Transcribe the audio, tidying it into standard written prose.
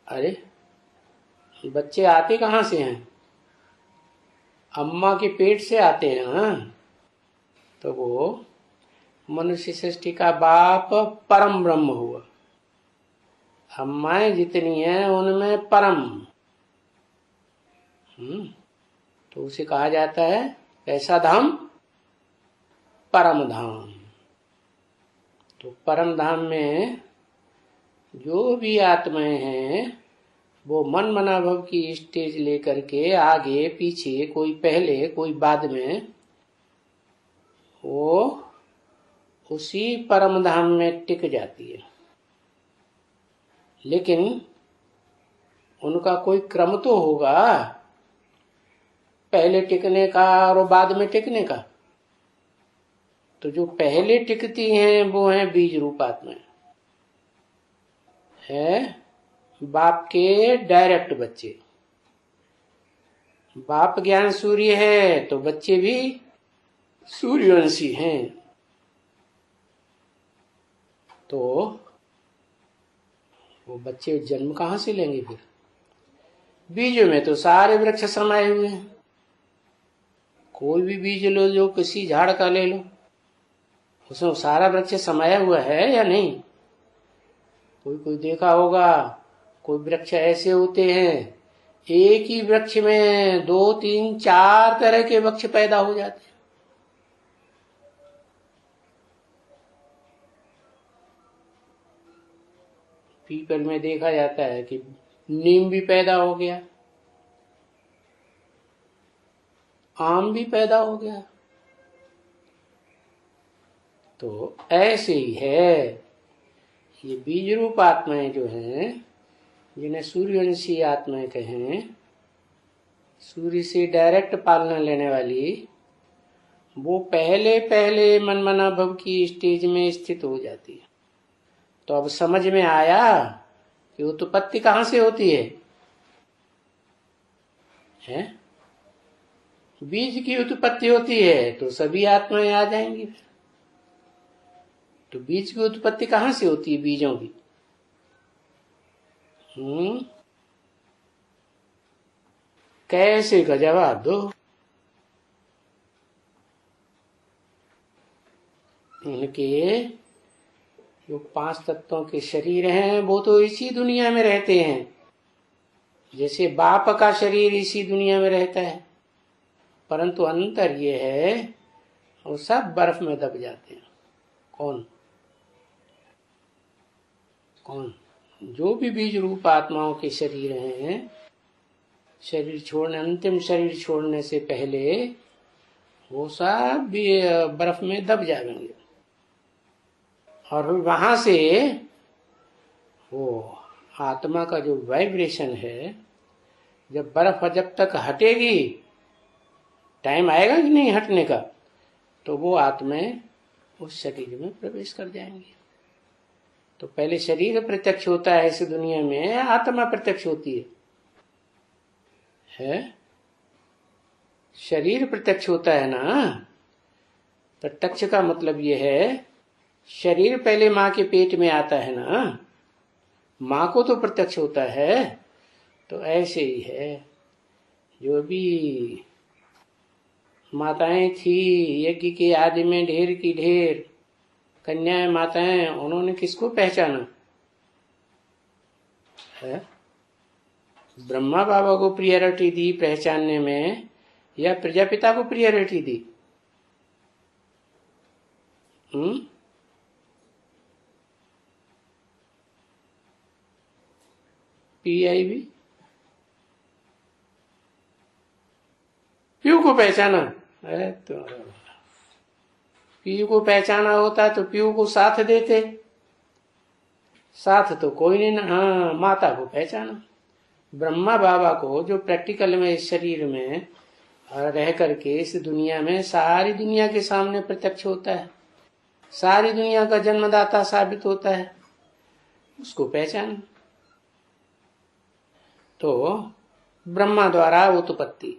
अरे बच्चे आते कहाँ से हैं? अम्मा के पेट से आते हैं। हाँ, तो वो मनुष्य सृष्टि का बाप परम ब्रह्म हुआ। अम्माएं जितनी हैं उनमें परम, तो उसे कहा जाता है कैसा धाम? परम धाम। तो परम धाम में जो भी आत्माएं हैं वो मन मनाभव की स्टेज लेकर के आगे पीछे, कोई पहले कोई बाद में, वो उसी परम धाम में टिक जाती है। लेकिन उनका कोई क्रम तो होगा, पहले टिकने का और बाद में टिकने का। तो जो पहले टिकती हैं वो हैं बीज रूप आत्माएं, है बाप के डायरेक्ट बच्चे। बाप ज्ञान सूर्य है तो बच्चे भी सूर्यवंशी हैं। तो वो बच्चे जन्म कहाँ से लेंगे फिर? बीजों में तो सारे वृक्ष समाये हुए हैं। कोई भी बीज लो, जो किसी झाड़ का ले लो, उसमें सारा वृक्ष समाया हुआ है या नहीं? कोई देखा होगा, कोई वृक्ष ऐसे होते हैं एक ही वृक्ष में 2, 3, 4 तरह के वृक्ष पैदा हो जाते हैं। पीपल में देखा जाता है कि नीम भी पैदा हो गया, आम भी पैदा हो गया। तो ऐसे ही है ये बीज रूप आत्माएं जो हैं, जिन्हें सूर्यवंशी आत्माएं कहें, सूर्य से डायरेक्ट पालना लेने वाली, वो पहले पहले मन मना भव की स्टेज में स्थित हो जाती है। तो अब समझ में आया कि उत्पत्ति कहाँ से होती है? बीज की उत्पत्ति होती है तो सभी आत्माएं आ जाएंगी। तो बीज की उत्पत्ति कहाँ से होती है? बीजों की। कैसे का जवाब दो। इनके जो 5 तत्वों के शरीर हैं वो तो इसी दुनिया में रहते हैं। जैसे बाप का शरीर इसी दुनिया में रहता है, परंतु अंतर ये है वो सब बर्फ में दब जाते हैं। कौन? जो भी बीज रूप आत्माओं के शरीर हैं, शरीर छोड़ने, अंतिम शरीर छोड़ने से पहले वो सब भी बर्फ में दब जाएंगे। और वहां से वो आत्मा का जो वाइब्रेशन है, जब बर्फ जब तक हटेगी, टाइम आएगा कि नहीं हटने का, तो वो आत्माएं उस शरीर में प्रवेश कर जाएंगी। तो पहले शरीर प्रत्यक्ष होता है इस दुनिया में, आत्मा प्रत्यक्ष होती है? शरीर प्रत्यक्ष होता है ना। प्रत्यक्ष का मतलब ये है, शरीर पहले माँ के पेट में आता है ना, माँ को तो प्रत्यक्ष होता है। तो ऐसे ही है, जो भी माताएं थी यज्ञ के आदि में, ढेर की ढेर कन्याएं माताएं, उन्होंने किसको पहचाना है? ब्रह्मा बाबा को प्रियरिटी दी पहचानने में, या प्रजापिता को प्रियरिटी दी? PIB पीयू को पहचाना। अरे तो पीयू को पहचाना होता तो पीयू को साथ देते। साथ तो कोई नहीं ना। हाँ, माता को पहचाना। ब्रह्मा बाबा को जो प्रैक्टिकल में इस शरीर में रह करके इस दुनिया में सारी दुनिया के सामने प्रत्यक्ष होता है, सारी दुनिया का जन्मदाता साबित होता है, उसको पहचाना। तो ब्रह्मा द्वारा उत्पत्ति,